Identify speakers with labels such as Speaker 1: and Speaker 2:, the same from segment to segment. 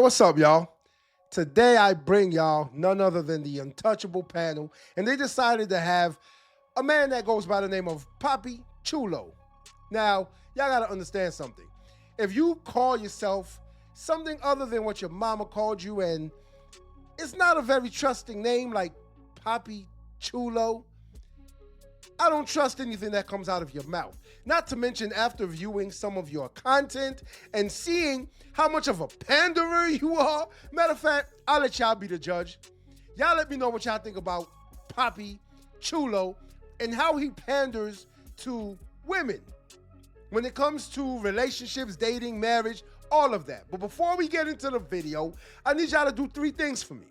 Speaker 1: what's up, y'all? Today I bring y'all none other than the Untouchable Panel, and they decided to have a man that goes by the name of Papi Chulo. Now, y'all gotta understand something. If you call yourself something other than what your mama called you, and it's not a very trusting name like Papi Chulo, I don't trust anything that comes out of your mouth. Not to mention, after viewing some of your content and seeing how much of a panderer you are. Matter of fact, I'll let y'all be the judge. Y'all let me know what y'all think about Papi Chulo and how he panders to women when it comes to relationships, dating, marriage, all of that. But before we get into the video, I need y'all to do 3 things for me.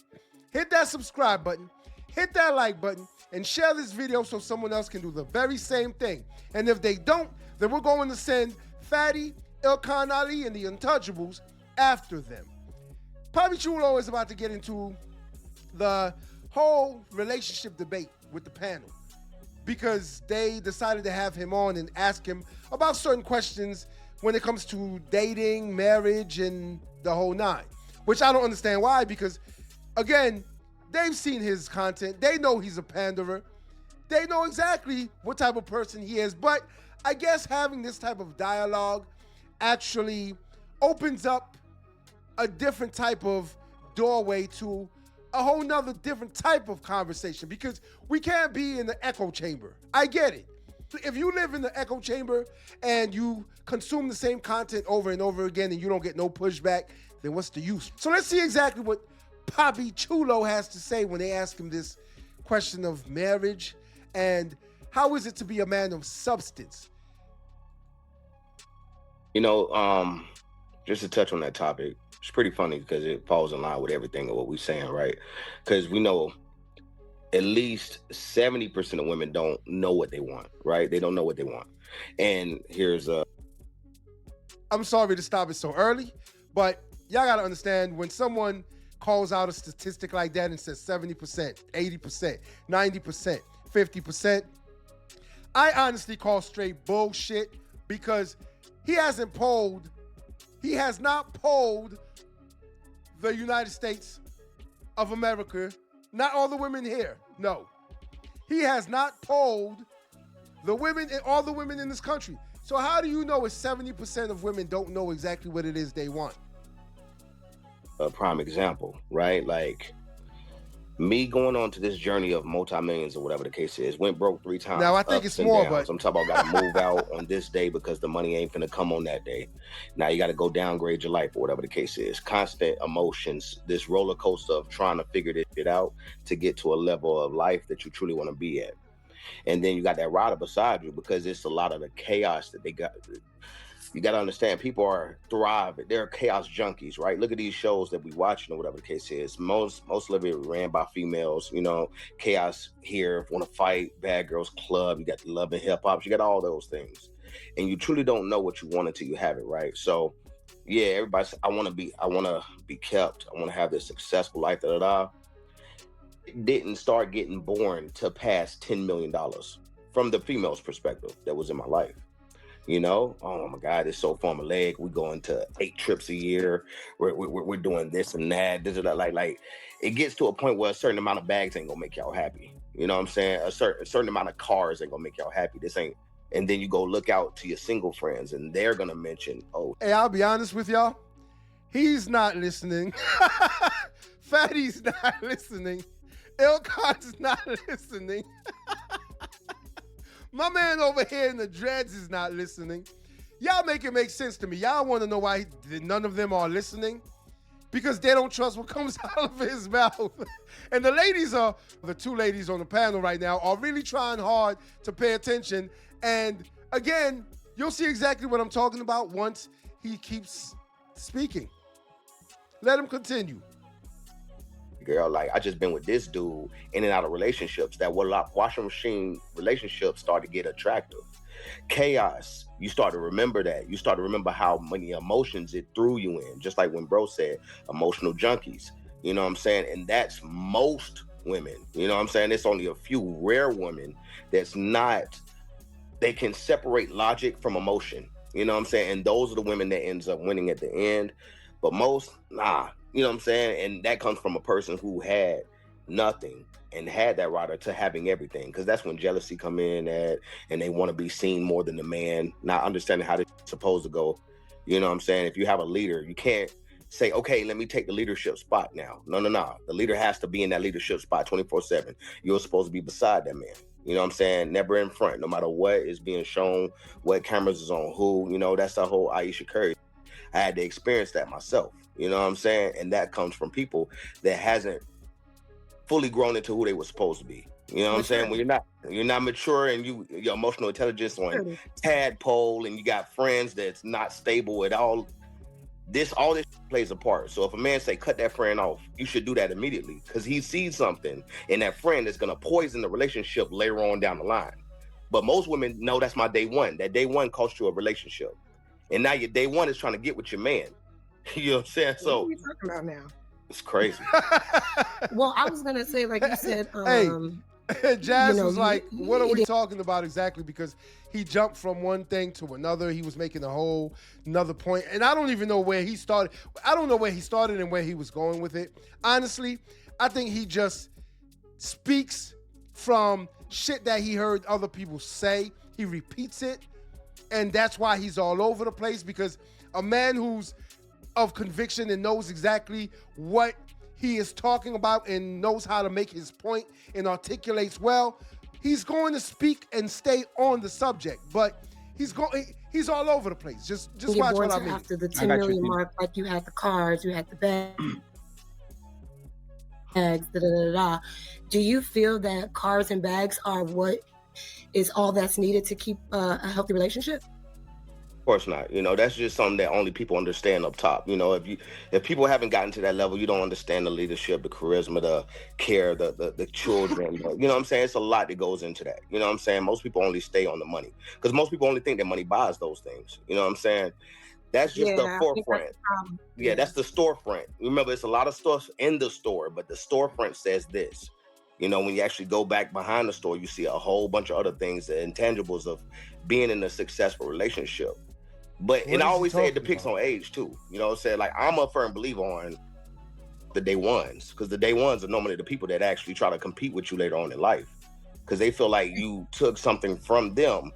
Speaker 1: Hit that subscribe button, hit that like button, and share this video so someone else can do the very same thing. And if they don't, then we're going to send Fatty, Ilkan Ali, and the Untouchables after them. Papi Chulo is about to get into the whole relationship debate with the panel because they decided to have him on and ask him about certain questions when it comes to dating, marriage, and the whole nine, which I don't understand why, because, again, they've seen his content. They know he's a panderer. They know exactly what type of person he is. But I guess having this type of dialogue actually opens up a different type of doorway to a whole nother different type of conversation, because we can't be in the echo chamber. I get it. If you live in the echo chamber and you consume the same content over and over again and you don't get no pushback, then what's the use? So let's see exactly what Papi Chulo has to say when they ask him this question of marriage and how is it to be a man of substance.
Speaker 2: You know, just to touch on that topic, it's pretty funny because it falls in line with everything of what we're saying, right? Because we know at least 70% of women don't know what they want, right? They don't know what they want. And here's
Speaker 1: I'm sorry to stop it so early, but y'all got to understand, when someone calls out a statistic like that and says 70%, 80%, 90%, 50%, I honestly call straight bullshit, because he has not polled the United States of America, not all the women here, no. He has not polled the women, all the women in this country. So how do you know if 70% of women don't know exactly what it is they want?
Speaker 2: a prime example, right? Like me going on to this journey of multi-millions or whatever the case is, went broke 3 times.
Speaker 1: Now I think it's more, but
Speaker 2: I'm talking about gotta move out on this day because the money ain't finna come on that day. Now you gotta go downgrade your life or whatever the case is. Constant emotions, this roller coaster of trying to figure this shit out to get to a level of life that you truly want to be at. And then you got that rider beside you, because it's a lot of the chaos that they got. You got to understand, people are thriving. They're chaos junkies, right? Look at these shows that we watching or whatever the case is. Most of it ran by females, you know, chaos here, want to fight, Bad Girls Club, you got the Love and Hip Hop, you got all those things. And you truly don't know what you want until you have it, right? So yeah, everybody, I want to be kept. I want to have this successful life, It didn't start getting born to pass $10 million from the female's perspective that was in my life. You know, oh my God, it's so far my leg. We going to 8 trips a year. We're doing this and that. This and that. Like it gets to a point where a certain amount of bags ain't gonna make y'all happy. You know what I'm saying? A certain amount of cars ain't gonna make y'all happy. This ain't. And then you go look out to your single friends, and they're gonna mention, oh.
Speaker 1: Hey, I'll be honest with y'all. He's not listening. Fatty's not listening. Ilkan's not listening. My man over here in the dreads is not listening. Y'all make it make sense to me. Y'all want to know why none of them are listening? Because they don't trust what comes out of his mouth. And the 2 ladies on the panel right now are really trying hard to pay attention. And again, you'll see exactly what I'm talking about once he keeps speaking. Let him continue.
Speaker 2: Girl, like I just been with this dude in and out of relationships that were like washing machine relationships start to get attractive. Chaos, you start to remember that. You start to remember how many emotions it threw you in. Just like when bro said, emotional junkies. You know what I'm saying? And that's most women. You know what I'm saying? It's only a few rare women that's not, they can separate logic from emotion. You know what I'm saying? And those are the women that ends up winning at the end. But most, nah. You know what I'm saying? And that comes from a person who had nothing and had that rider to having everything, because that's when jealousy come in at, and they want to be seen more than the man, not understanding how this is supposed to go. You know what I'm saying? If you have a leader, you can't say, okay, let me take the leadership spot now. No. The leader has to be in that leadership spot 24/7. You're supposed to be beside that man. You know what I'm saying? Never in front, no matter what is being shown, what cameras is on who. You know, that's the whole Aisha Curry. I had to experience that myself. You know what I'm saying? And that comes from people that hasn't fully grown into who they were supposed to be. You know what I'm saying? When you're not mature, and your emotional intelligence on tadpole, and you got friends that's not stable at all. All this plays a part. So if a man say cut that friend off, you should do that immediately, because he sees something in that friend that's gonna poison the relationship later on down the line. But most women know that's my day one. That day one cost you a relationship, and now your day one is trying to get with your man. You know what I'm saying? So
Speaker 3: what are we talking about now?
Speaker 2: It's crazy.
Speaker 3: Well, I was gonna say, like you said,
Speaker 1: Jazz was like, what are we talking about exactly? Because he jumped from one thing to another. He was making a whole another point. And I don't even know where he started. I don't know where he started and where he was going with it. Honestly, I think he just speaks from shit that he heard other people say. He repeats it. And that's why he's all over the place, because a man who's of conviction and knows exactly what he is talking about and knows how to make his point and articulates well, he's going to speak and stay on the subject. But he's all over the place. Just watch what I mean.
Speaker 3: After the 10 million mark, like you had the cars, you had the bags, Do you feel that cars and bags are what is all that's needed to keep a healthy relationship?
Speaker 2: Of course not. You know, that's just something that only people understand up top. You know, if people haven't gotten to that level, you don't understand the leadership, the charisma, the care, the children. You know what I'm saying? It's a lot that goes into that. You know what I'm saying? Most people only stay on the money, because most people only think that money buys those things. You know what I'm saying? That's just the forefront. That's the storefront. Remember, it's a lot of stuff in the store, but the storefront says this. You know, when you actually go back behind the store, you see a whole bunch of other things, the intangibles of being in a successful relationship. But and I always say it depicts on age too. You know what I'm saying? Like, I'm a firm believer on the day ones, because the day ones are normally the people that actually try to compete with you later on in life, because they feel like you took something from them.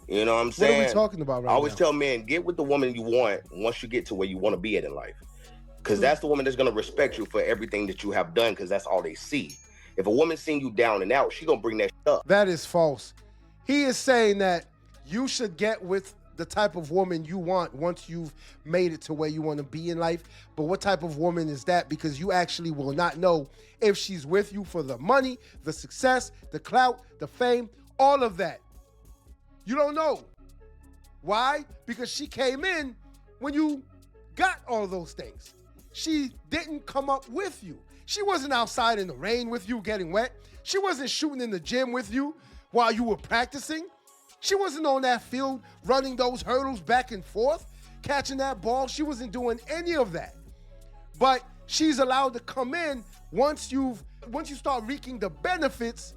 Speaker 2: You know what I'm saying?
Speaker 1: What are we talking about right now?
Speaker 2: I always tell men, get with the woman you want once you get to where you want to be at in life, because that's the woman that's going to respect you for everything that you have done, because that's all they see. If a woman's seeing you down and out, she going to bring that shit up.
Speaker 1: That is false. He is saying that you should get with the type of woman you want once you've made it to where you want to be in life. But what type of woman is that? Because you actually will not know if she's with you for the money, the success, the clout, the fame, all of that. You don't know. Why? Because she came in when you got all those things. She didn't come up with you. She wasn't outside in the rain with you getting wet. She wasn't shooting in the gym with you while you were practicing. She wasn't on that field running those hurdles back and forth, catching that ball. She wasn't doing any of that. But she's allowed to come in once you start reaping the benefits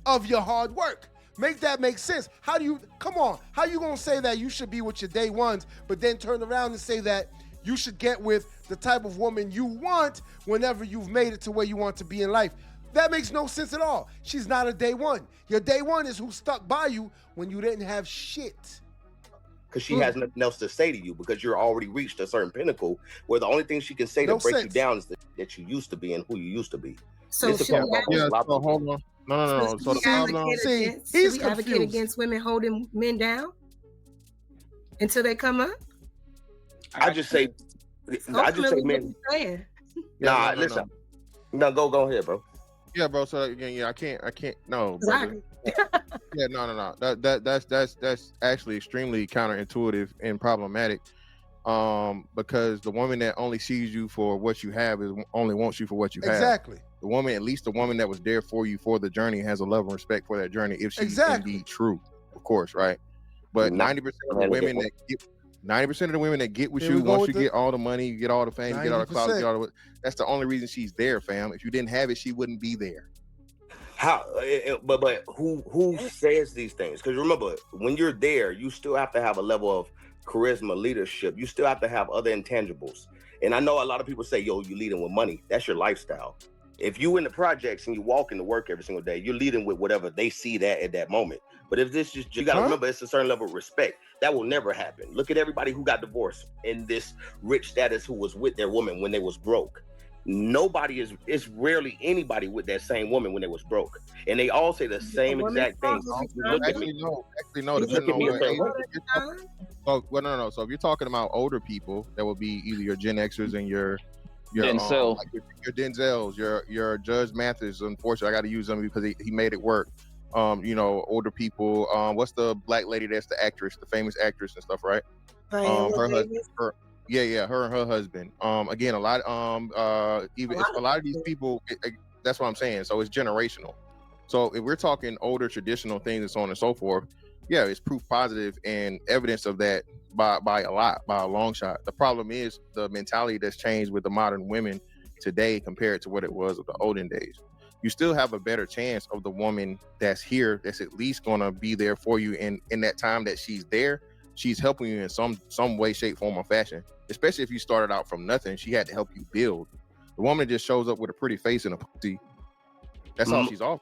Speaker 1: of your hard work. Make that make sense. How you gonna say that you should be with your day ones, but then turn around and say that you should get with the type of woman you want whenever you've made it to where you want to be in life? That makes no sense at all. She's not a day one. Your day one is who stuck by you when you didn't have shit.
Speaker 2: Because she has nothing else to say to you, because you're already reached a certain pinnacle where the only thing she can say to break you down is that you used to be and who you used to be.
Speaker 3: So hold
Speaker 4: on. No. So the problem,
Speaker 3: should we advocate against women holding men down until they come up?
Speaker 2: I just say men. Nah, listen. No, go ahead, bro.
Speaker 4: Yeah, bro. So again, I can't. No, brother. Yeah, no. That's actually extremely counterintuitive and problematic. Because the woman that only sees you for what you have only wants you for what you have.
Speaker 1: Exactly.
Speaker 4: The woman, at least the woman that was there for you for the journey, has a love and respect for that journey if she's indeed true, of course, right? But 90% of the women that get 90% of the women that get with you once you get all the money, you get all the fame, you get all the clout, get all the, that's the only reason she's there, fam. If you didn't have it, she wouldn't be there.
Speaker 2: How? But who says these things? Because remember, when you're there, you still have to have a level of charisma, leadership. You still have to have other intangibles. And I know a lot of people say, yo, you leading with money. That's your lifestyle. If you in the projects and you walk into work every single day, you're leading with whatever they see that at that moment. But if this just, you got to remember, it's a certain level of respect. That will never happen. Look at everybody who got divorced in this rich status who was with their woman when they was broke. Nobody is, it's rarely anybody with that same woman when they was broke. And they all say the same exact thing.
Speaker 4: Actually, no. Depending on what age. So if you're talking about older people, that would be either your Gen Xers and your
Speaker 5: Denzel.
Speaker 4: Like your Denzels, your Judge Mathis. Unfortunately, I got to use them because he made it work. Older people. What's the black lady that's the actress, the famous actress and stuff, right? Her husband. Her and her husband. Again, a lot of these people. That's what I'm saying. So it's generational. So if we're talking older traditional things and so on and so forth, yeah, it's proof positive and evidence of that by a long shot. The problem is the mentality that's changed with the modern women today compared to what it was of the olden days. You still have a better chance of the woman that's here, that's at least gonna be there for you in that time that she's there. She's helping you in some way, shape, form, or fashion. Especially if you started out from nothing, she had to help you build. The woman just shows up with a pretty face and a pussy. That's all she's offering.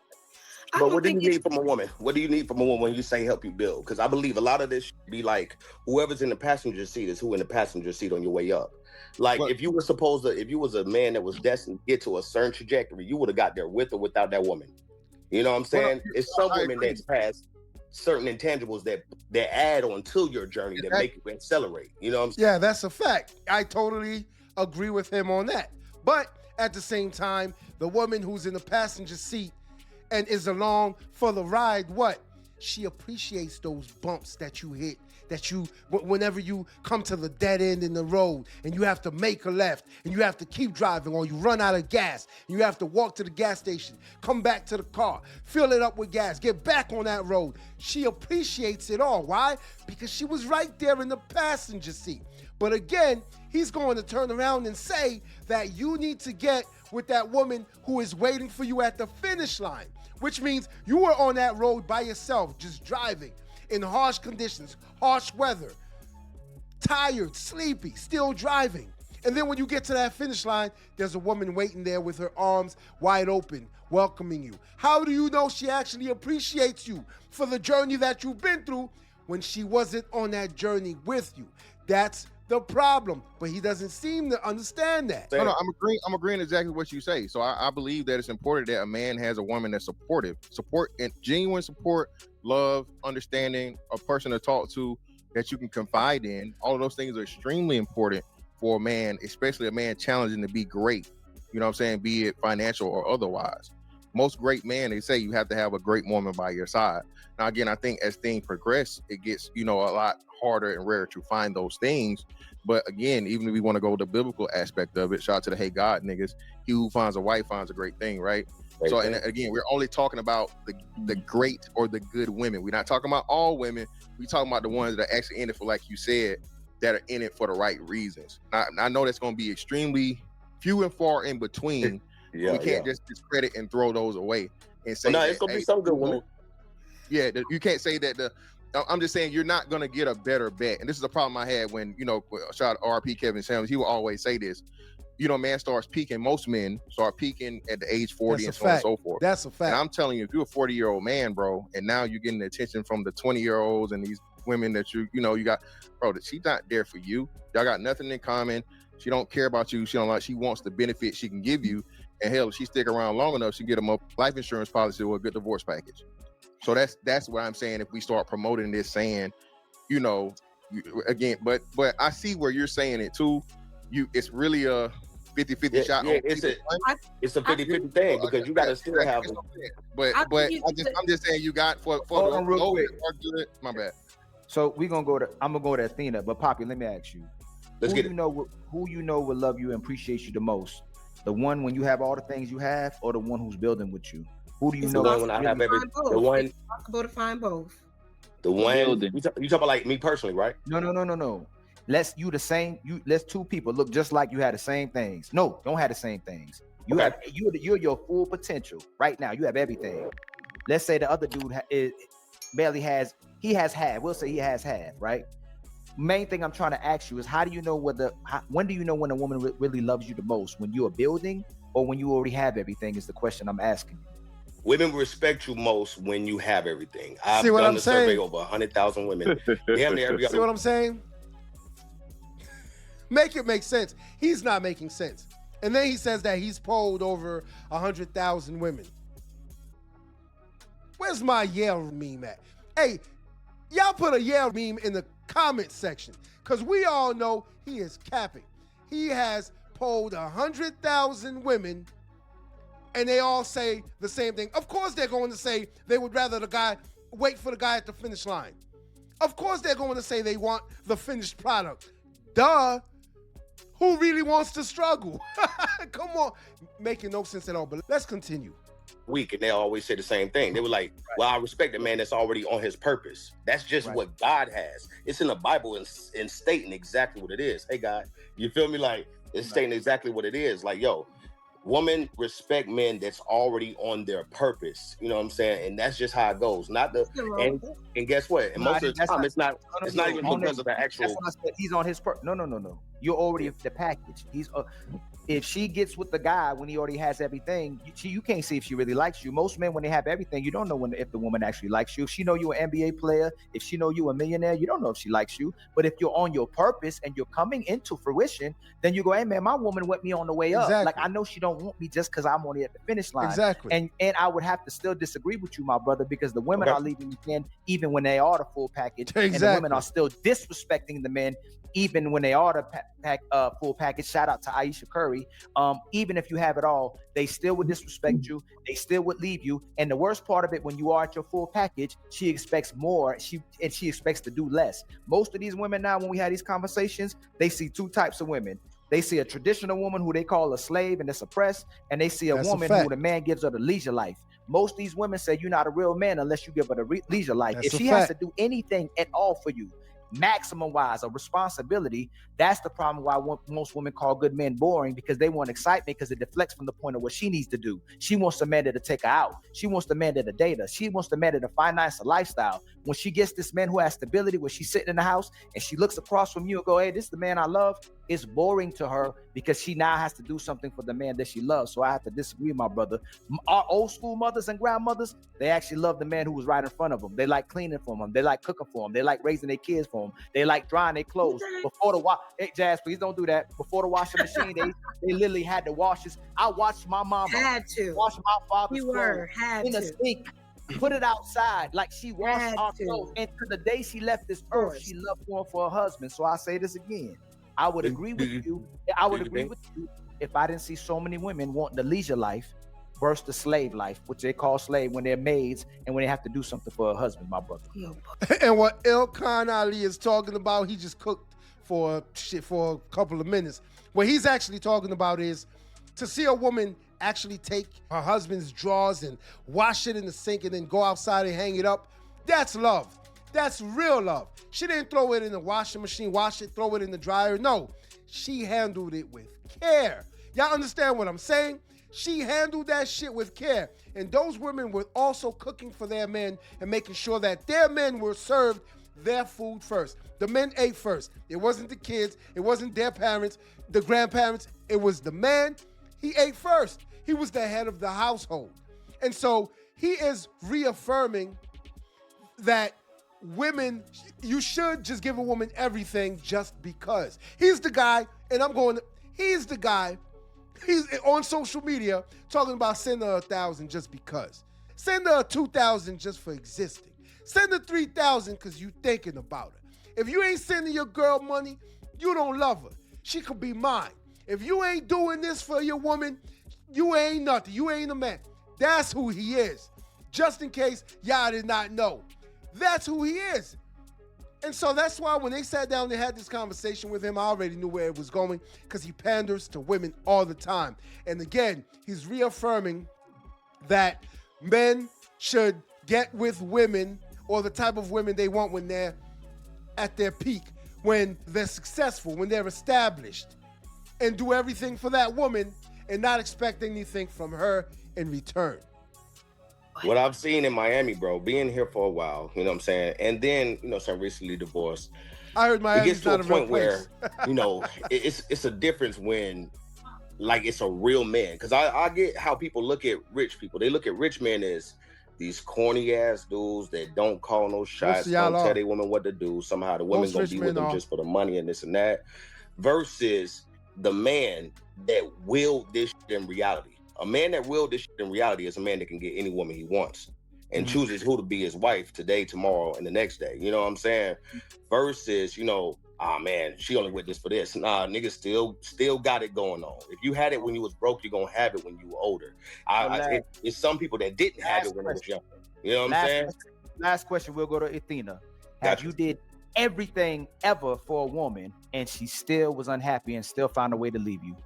Speaker 2: But what do you need from a woman? What do you need from a woman when you say help you build? Because I believe a lot of this should be like whoever's in the passenger seat is who in the passenger seat on your way up. Like if you was a man that was destined to get to a certain trajectory, you would have got there with or without that woman. You know what I'm saying? It's some women that's past certain intangibles that add on to your journey that make you accelerate. You know what I'm saying?
Speaker 1: Yeah, that's a fact. I totally agree with him on that. But at the same time, the woman who's in the passenger seat and is along for the ride, what? She appreciates those bumps that you hit, whenever you come to the dead end in the road and you have to make a left and you have to keep driving or you run out of gas and you have to walk to the gas station, come back to the car, fill it up with gas, get back on that road. She appreciates it all. Why? Because she was right there in the passenger seat. But again, he's going to turn around and say that you need to get with that woman who is waiting for you at the finish line, which means you were on that road by yourself, just driving in harsh conditions, harsh weather, tired, sleepy, still driving. And then when you get to that finish line, there's a woman waiting there with her arms wide open, welcoming you. How do you know she actually appreciates you for the journey that you've been through when she wasn't on that journey with you? That's the problem, but he doesn't seem to understand that.
Speaker 4: No, I'm agreeing exactly what you say. So I believe that it's important that a man has a woman that's supportive, support and genuine support, love, understanding, a person to talk to that you can confide in. All of those things are extremely important for a man, especially a man challenging to be great. You know what I'm saying? Be it financial or otherwise. Most great men, they say you have to have a great woman by your side. Now, again, I think as things progress, it gets, a lot harder and rarer to find those things. But again, even if we want to go the biblical aspect of it, shout out to the hey God niggas, he who finds a wife finds a great thing, right? So, and again, we're only talking about the great or the good women. We're not talking about all women. We're talking about the ones that are actually in it for, like you said, that are in it for the right reasons. I know that's going to be extremely few and far in between. We can't just discredit and throw those away and say,
Speaker 2: it's going to be some good women.
Speaker 4: Yeah, you can't say that I'm just saying you're not going to get a better bet. And this is a problem I had when, shout out RP Kevin Samuels, he will always say this, man starts peaking, most men start peaking at the age 40 and so on and so forth.
Speaker 1: That's a fact.
Speaker 4: And I'm telling you, if you're a 40-year-old man, bro, and now you're getting the attention from the 20-year-olds and these women that you got, bro, that she's not there for you. Y'all got nothing in common. She don't care about you. She wants the benefit she can give you. And hell, if she stick around long enough, she get them a life insurance policy or a good divorce package. So that's what I'm saying. If we start promoting this, saying, again, but I see where you're saying it too. It's really a 50-50 shot.
Speaker 2: Yeah, it's a 50-50 thing because you got to still have them.
Speaker 4: But I'm just saying you got for the low good. My bad.
Speaker 6: So I'm gonna go to Athena, but Papi, let me ask you. Who you know will love you and appreciate you the most? The one when you have all the things you have, or the one who's building with you? Who do you know?
Speaker 2: The one when I have everything. The one.
Speaker 3: It's possible to find both.
Speaker 2: The one. You talking about like me personally, right?
Speaker 6: No. Let's two people look just like you had the same things. No, don't have the same things. You're your full potential right now. You have everything. Let's say the other dude barely has. He has half. We'll say he has half, right? main thing I'm trying to ask you is when do you know when a woman really loves you the most? When you're building or when you already have everything is the question I'm asking you.
Speaker 2: Women respect you most when you have everything. I've done a survey over 100,000 women. Damn near every other.
Speaker 1: See what I'm saying? Make it make sense. He's not making sense. And then he says that he's polled over 100,000 women. Where's my Yale meme at? Hey, y'all put a Yale meme in the comment section because we all know he is capping. He has polled 100,000 women and they all say the same thing. Of course they're going to say they would rather wait for the guy at the finish line. Of course they're going to say they want the finished product. Duh. Who really wants to struggle? Come on. Making no sense at all, but let's continue.
Speaker 2: Week, and they always say the same thing. They were like, well, I respect a man that's already on his purpose. That's just what God has. It's in the Bible and stating exactly what it is. Hey, God, you feel me? Like, it's stating exactly what it is. Like, yo, women respect men that's already on their purpose. You know what I'm saying? And that's just how it goes. Not the and guess what? And most of the time, it's not even because of the actual.
Speaker 6: That's what I said. He's on his purpose. No. You're already the package. He's if she gets with the guy when he already has everything, you can't see if she really likes you. Most men, when they have everything, you don't know if the woman actually likes you. If she know you're an NBA player, if she know you a millionaire, you don't know if she likes you. But if you're on your purpose and you're coming into fruition, then you go, hey man, my woman went me on the way up.
Speaker 1: Exactly.
Speaker 6: Like I know she don't want me just because I'm only at the finish line.
Speaker 1: Exactly.
Speaker 6: And I would have to still disagree with you, my brother, because the women are leaving the men even when they are the full package.
Speaker 1: Exactly.
Speaker 6: And the women are still disrespecting the men even when they are the full package. Shout out to Aisha Curry. Even if you have it all, they still would disrespect you. They still would leave you. And the worst part of it, when you are at your full package, she expects more. She expects to do less. Most of these women now, when we have these conversations, they see two types of women. They see a traditional woman who they call a slave and is oppressed, and they see a woman who the man gives her the leisure life. Most of these women say you're not a real man unless you give her the leisure life. If she has to do anything at all for you, maximum wise a responsibility, that's the problem why most women call good men boring, because they want excitement because it deflects from the point of what she needs to do. She wants the man to take her out. She wants the man to date her. She wants the man to finance a lifestyle. When she gets this man who has stability, where she's sitting in the house and she looks across from you and go, hey, this is the man I love, it's boring to her because she now has to do something for the man that she loves. So I have to disagree, my brother. Our old school mothers and grandmothers, they actually love the man who was right in front of them. They like cleaning for them. They like cooking for them. They like raising their kids for them. They like drying their clothes. Before the hey, Jazz, please don't do that. Before the washing machine, they literally had the washers. I watched my mama wash my father's clothes in a sink, put it outside like she washed our clothes. And to the day she left this earth, she loved going for her husband. So I say this again. I would agree with you. I would agree with you if I didn't see so many women wanting the leisure life versus the slave life, which they call slave when they're maids and when they have to do something for a husband, my brother.
Speaker 1: And what Ilkan Ali is talking about, he just cooked for a couple of minutes. What he's actually talking about is to see a woman actually take her husband's drawers and wash it in the sink and then go outside and hang it up. That's love. That's real love. She didn't throw it in the washing machine, wash it, throw it in the dryer. No, she handled it with care. Y'all understand what I'm saying? She handled that shit with care. And those women were also cooking for their men and making sure that their men were served their food first. The men ate first. It wasn't the kids. It wasn't their parents, the grandparents. It was the man. He ate first. He was the head of the household. And so he is reaffirming that women, you should just give a woman everything just because. He's the guy, and he's the guy, he's on social media talking about send her 1,000 just because. Send her 2,000 just for existing. Send her 3,000 because you thinking about her. If you ain't sending your girl money, you don't love her. She could be mine. If you ain't doing this for your woman, you ain't nothing. You ain't a man. That's who he is. Just in case y'all did not know. That's who he is. And so that's why when they sat down and had this conversation with him, I already knew where it was going because he panders to women all the time. And again, he's reaffirming that men should get with women or the type of women they want when they're at their peak, when they're successful, when they're established, and do everything for that woman and not expect anything from her in return.
Speaker 2: What I've seen in Miami, bro, being here for a while, you know what I'm saying? And then, recently divorced.
Speaker 1: I heard Miami's
Speaker 2: it gets to
Speaker 1: not
Speaker 2: a point
Speaker 1: place.
Speaker 2: where, you know, it's a difference when, like, it's a real man. Because I get how people look at rich people. They look at rich men as these corny ass dudes that don't call no shots, don't tell their women what to do. Somehow the women gonna be with them just for the money and this and that. Versus the man that willed this shit in reality. A man that willed this shit in reality is a man that can get any woman he wants and chooses who to be his wife today, tomorrow, and the next day. You know what I'm saying? Versus, you know, oh man, she only with this for this. Nah, niggas still got it going on. If you had it when you was broke, you're gonna have it when you were older. It's some people that didn't have it when they was younger. You know what I'm saying?
Speaker 6: Last question, we'll go to Athena. Have you did everything ever for a woman and she still was unhappy and still found a way to leave you?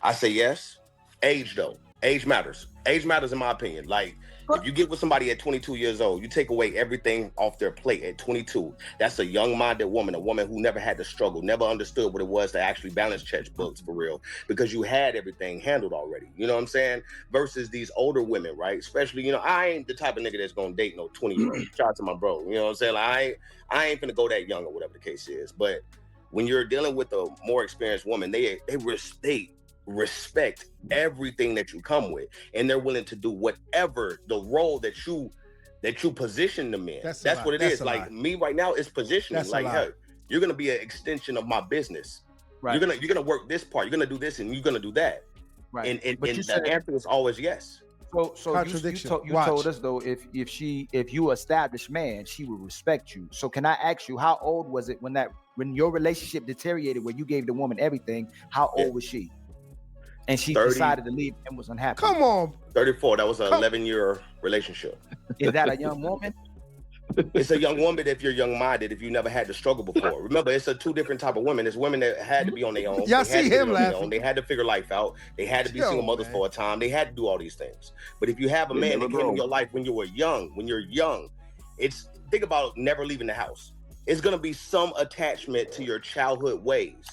Speaker 2: I say yes. Age though. Age matters. Age matters in my opinion. Like, if you get with somebody at 22 years old, you take away everything off their plate at 22. That's a young-minded woman, a woman who never had to struggle, never understood what it was to actually balance checkbooks for real, because you had everything handled already. You know what I'm saying? Versus these older women, right? Especially, you know, I ain't the type of nigga that's gonna date no 20-year-old. Shout out to my bro. You know what I'm saying? Like, I ain't finna go that young or whatever the case is. But when you're dealing with a more experienced woman, they respect everything that you come with, and they're willing to do whatever the role that you position them in. That's what it is. Like me right now is positioning. Like, hey, you're gonna be an extension of my business. Right. You're gonna work this part. You're gonna do this, and you're gonna do that. Right. And the answer is always yes.
Speaker 6: So you told us though, if you established man, she would respect you. So can I ask you, how old was it when your relationship deteriorated, where you gave the woman everything? How old was she? And she
Speaker 2: 30,
Speaker 6: decided to leave and was unhappy.
Speaker 1: Come on.
Speaker 2: 34. That was an 11-year relationship.
Speaker 6: Is that a young woman?
Speaker 2: It's a young woman if you're young-minded, if you never had to struggle before. Remember, it's a two different type of women. It's women that had to be on their own.
Speaker 1: Y'all see him laughing.
Speaker 2: They had to figure life out. They had to be single mothers for a time. They had to do all these things. But if you have a man that came in your life when you're young, it's, think about never leaving the house. It's going to be some attachment to your childhood ways,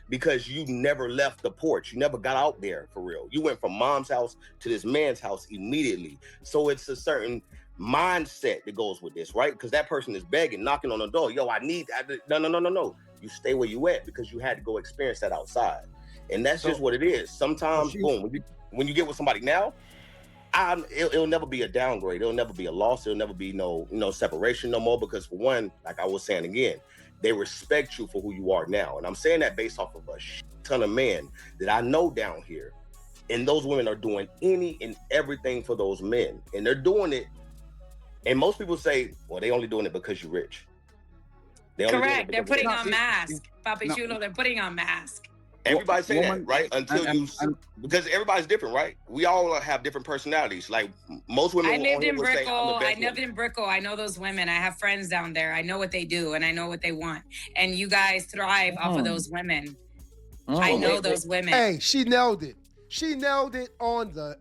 Speaker 2: because you never left the porch. You never got out there for real. You went from mom's house to this man's house immediately. So it's a certain mindset that goes with this, right? Because that person is begging, knocking on the door. Yo, I need that. No. You stay where you at because you had to go experience that outside. And that's just what it is. Sometimes, boom, when you get with somebody now, it'll never be a downgrade. It'll never be a loss. It'll never be no separation no more. Because for one, like I was saying again, they respect you for who you are now. And I'm saying that based off of a ton of men that I know down here. And those women are doing any and everything for those men. And they're doing it. And most people say, well, they only doing it because you're rich.
Speaker 5: Correct. They're putting on masks. Papi Chulo, they're putting on masks.
Speaker 2: Everybody say that, right? Because everybody's different, right? We all have different personalities. Like most women.
Speaker 5: I lived in Brickell. I know those women. I have friends down there. I know what they do and I know what they want. And you guys thrive off of those women. I know those women.
Speaker 1: Hey, she nailed it. She nailed it on the.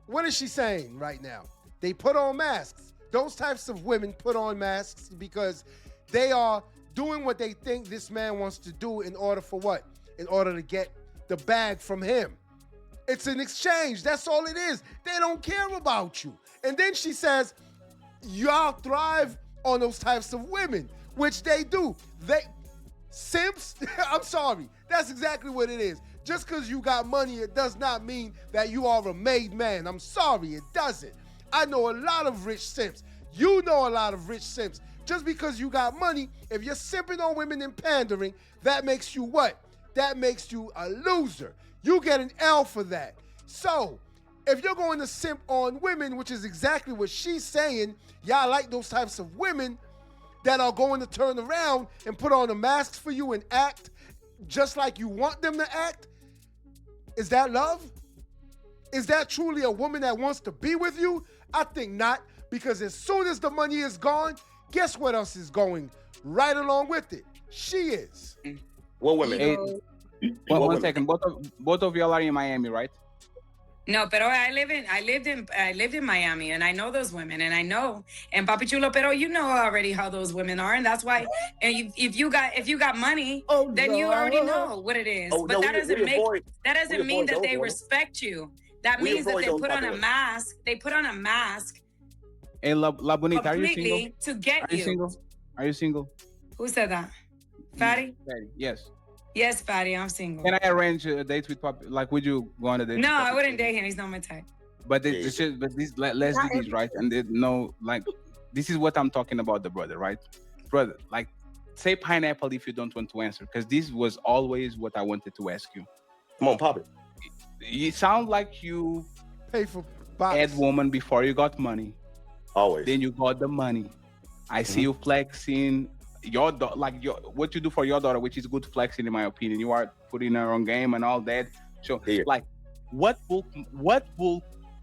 Speaker 1: What is she saying right now? They put on masks. Those types of women put on masks because they are doing what they think this man wants to do in order for what? In order to get the bag from him. It's an exchange. That's all it is. They don't care about you. And then she says, y'all thrive on those types of women, which they do. Simps, I'm sorry. That's exactly what it is. Just because you got money, it does not mean that you are a made man. I'm sorry, it doesn't. I know a lot of rich simps. You know a lot of rich simps. Just because you got money, if you're simping on women and pandering, that makes you what? That makes you a loser. You get an L for that. So, if you're going to simp on women, which is exactly what she's saying, y'all like those types of women that are going to turn around and put on the masks for you and act just like you want them to act, is that love? Is that truly a woman that wants to be with you? I think not, because as soon as the money is gone, guess what else is going right along with it? She is.
Speaker 2: What women?
Speaker 7: One second. Both of y'all are in Miami, right?
Speaker 5: No, pero I lived in Miami, and I know those women, and I know, and Papi Chulo, pero you know already how those women are, and that's why, and if you got money, then you already know what it is. But that doesn't mean that they respect you. That means that they put on a mask. They put on a mask.
Speaker 7: Hey, La Bonita, are you single?
Speaker 5: To get
Speaker 7: you. Are you single?
Speaker 5: Who said that? Fatty?
Speaker 7: Fatty, yes.
Speaker 5: Yes, Fatty, I'm single.
Speaker 7: Can I arrange a date with Papi? Like, would you go on a date?
Speaker 5: No, I wouldn't date him. He's not my type.
Speaker 7: But let's do this, right? And this is what I'm talking about, the brother, right? Brother, like, say pineapple if you don't want to answer, because this was always what I wanted to ask you.
Speaker 2: Come on, Papi.
Speaker 7: You sound like you
Speaker 1: pay for
Speaker 7: had woman before you got money.
Speaker 2: Always.
Speaker 7: Then you got the money. I see you flexing what you do for your daughter, which is good flexing in my opinion. You are putting her on game and all that. So like, what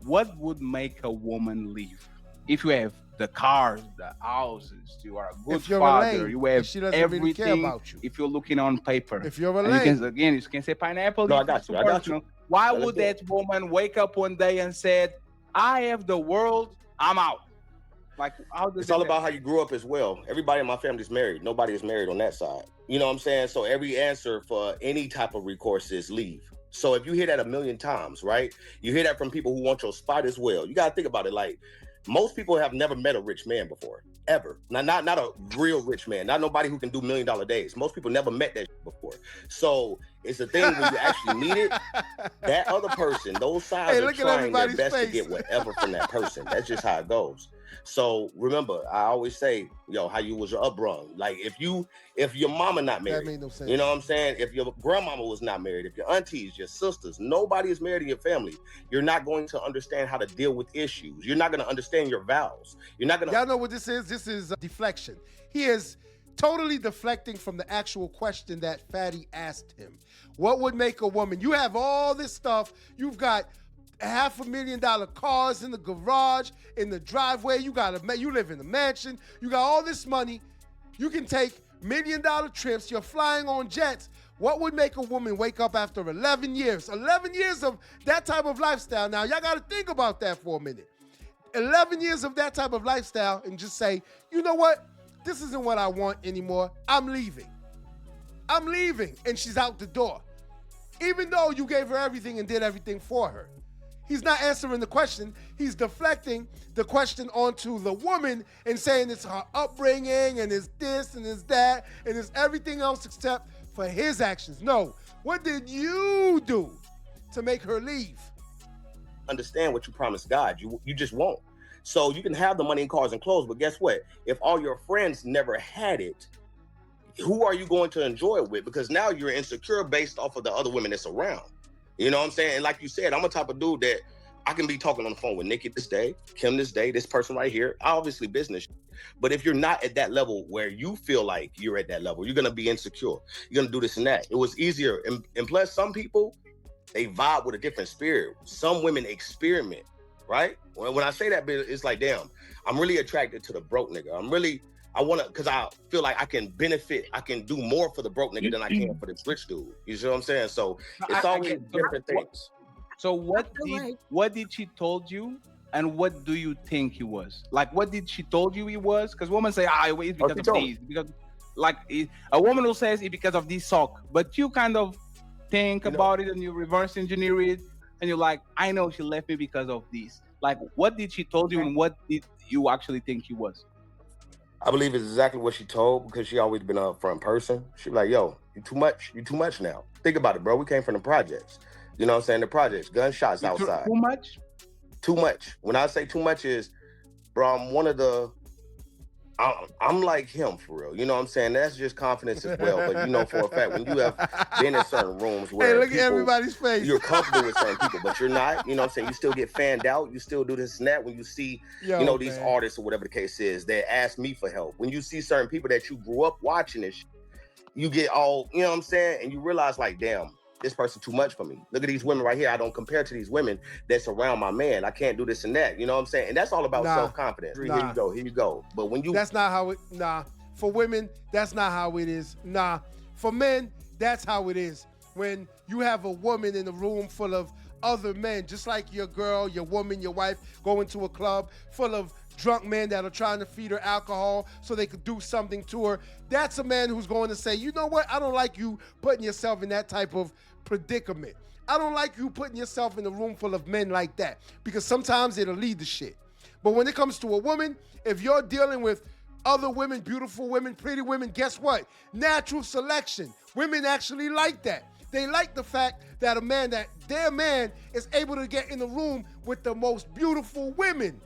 Speaker 7: would make a woman leave? If you have the cars, the houses, you are a good father, you have everything. Really care about you. If you're looking on paper,
Speaker 1: if you're a lane,
Speaker 7: you can say pineapple.
Speaker 2: No, I got you.
Speaker 7: Why would that woman wake up one day and said, "I have the world, I'm out"? Like,
Speaker 2: it's all about how you grew up as well. Everybody in my family is married. Nobody is married on that side. You know what I'm saying? So every answer for any type of recourse is leave. So if you hear that a million times, right? You hear that from people who want your spot as well. You got to think about it. Like, most people have never met a rich man before, ever. Not a real rich man. Not nobody who can do $1 million days. Most people never met that before. So it's a thing when you actually meet it. That other person, those sides are trying their best to get whatever from that person. That's just how it goes. So remember, I always say, how you was upbrung. Like, if your mama not married, that made no sense. You know what I'm saying? If your grandmama was not married, if your aunties, your sisters, nobody is married in your family, you're not going to understand how to deal with issues. You're not going to understand your vows. You're not going to.
Speaker 1: Y'all know what this is? This is deflection. He is totally deflecting from the actual question that Fatty asked him. What would make a woman? You have all this stuff. You've got $500,000 cars in the garage, in the driveway. You live in a mansion. You got all this money. You can take $1 million trips. You're flying on jets. What would make a woman wake up after 11 years? 11 years of that type of lifestyle. Now, y'all got to think about that for a minute. 11 years of that type of lifestyle and just say, you know what? This isn't what I want anymore. I'm leaving. And she's out the door. Even though you gave her everything and did everything for her. He's not answering the question. He's deflecting the question onto the woman and saying it's her upbringing and it's this and it's that and it's everything else except for his actions. No. What did you do to make her leave?
Speaker 2: Understand what you promised God. You just won't. So you can have the money and cars and clothes, but guess what? If all your friends never had it, who are you going to enjoy it with? Because now you're insecure based off of the other women that's around. You know what I'm saying? And like you said, I'm a type of dude that I can be talking on the phone with Nikki this day, Kim this day, this person right here, obviously business. But if you're not at that level where you feel like you're at that level, you're going to be insecure. You're going to do this and that. It was easier. And plus, some people, they vibe with a different spirit. Some women experiment, right? When I say that, it's like, damn, I'm really attracted to the broke nigga. I want to, because I feel like I can benefit, I can do more for the broke nigga than I can for this rich dude. You see what I'm saying? So it's always different things.
Speaker 7: So what did she told you, and what do you think he was? Like, what did she told you he was? Because women say, it's because of these. Because, like, a woman who says it's because of this sock, but you kind of think about it and you reverse engineer it, and you're like, I know she left me because of this. Like, what did she told you, and what did you actually think he was?
Speaker 2: I believe it's exactly what she told, because she always been an upfront person. She be like, yo, you too much now. Think about it, bro. We came from the projects. You know what I'm saying? The projects, gunshots outside.
Speaker 7: Too much?
Speaker 2: Too much. When I say too much is, bro, I'm like him for real. You know what I'm saying? That's just confidence as well. But you know for a fact, when you have been in certain rooms where
Speaker 1: look at everybody's face.
Speaker 2: You're comfortable with certain people, but you're not. You know what I'm saying? You still get fanned out. You still do this and that. When you see, these artists or whatever the case is, that ask me for help. When you see certain people that you grew up watching this, you get all, you know what I'm saying? And you realize like, damn, this person too much for me. Look at these women right here. I don't compare to these women that's around my man. I can't do this and that. You know what I'm saying? And that's all about self-confidence. Here you go. But when you...
Speaker 1: That's not how it... For women, that's not how it is. For men, that's how it is. When you have a woman in a room full of other men, just like your girl, your woman, your wife, go into a club full of drunk men that are trying to feed her alcohol so they could do something to her. That's a man who's going to say, you know what? I don't like you putting yourself in that type of predicament. I don't like you putting yourself in a room full of men like that, because sometimes it'll lead to shit. But when it comes to a woman, if you're dealing with other women, beautiful women, pretty women, guess what? Natural selection. Women actually like that. They like the fact that their man is able to get in the room with the most beautiful women.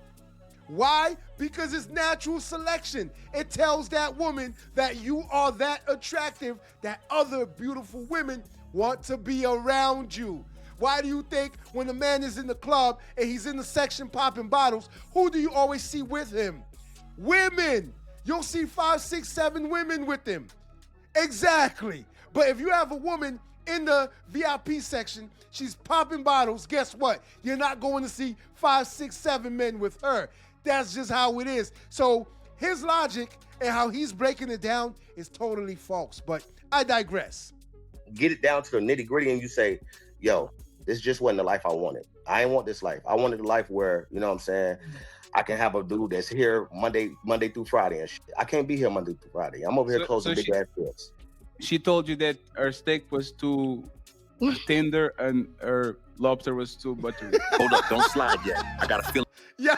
Speaker 1: Why? Because it's natural selection. It tells that woman that you are that attractive that other beautiful women want to be around you. Why do you think when a man is in the club and he's in the section popping bottles, who do you always see with him? Women. You'll see 5, 6, 7 women with him. Exactly. But if you have a woman in the VIP section, she's popping bottles, guess what? You're not going to see 5, 6, 7 men with her. That's just how it is. So his logic and how he's breaking it down is totally false. But I digress.
Speaker 2: Get it down to the nitty gritty and you say, yo, this just wasn't the life I wanted. I didn't want this life. I wanted a life where, you know what I'm saying, I can have a dude that's here Monday through Friday and shit. I can't be here Monday through Friday. I'm over here closing big ass deals.
Speaker 7: She told you that her steak was too tender and her lobster was too buttery.
Speaker 8: Hold up, don't slide yet. I got a feeling.
Speaker 1: Yeah.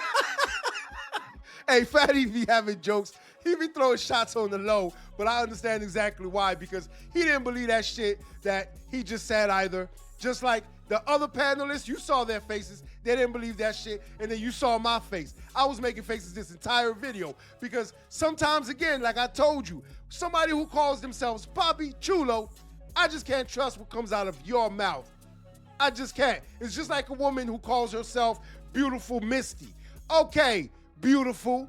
Speaker 1: Hey, Fatty be having jokes. He be throwing shots on the low, but I understand exactly why, because he didn't believe that shit that he just said either. Just like the other panelists, you saw their faces. They didn't believe that shit, and then you saw my face. I was making faces this entire video because sometimes, again, like I told you, somebody who calls themselves Papi Chulo, I just can't trust what comes out of your mouth. I just can't. It's just like a woman who calls herself Beautiful Misty. Okay, beautiful.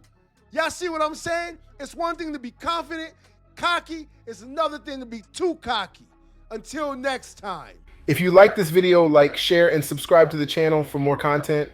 Speaker 1: Y'all see what I'm saying? It's one thing to be confident, cocky. It's another thing to be too cocky. Until next time. If you like this video, like, share, and subscribe to the channel for more content.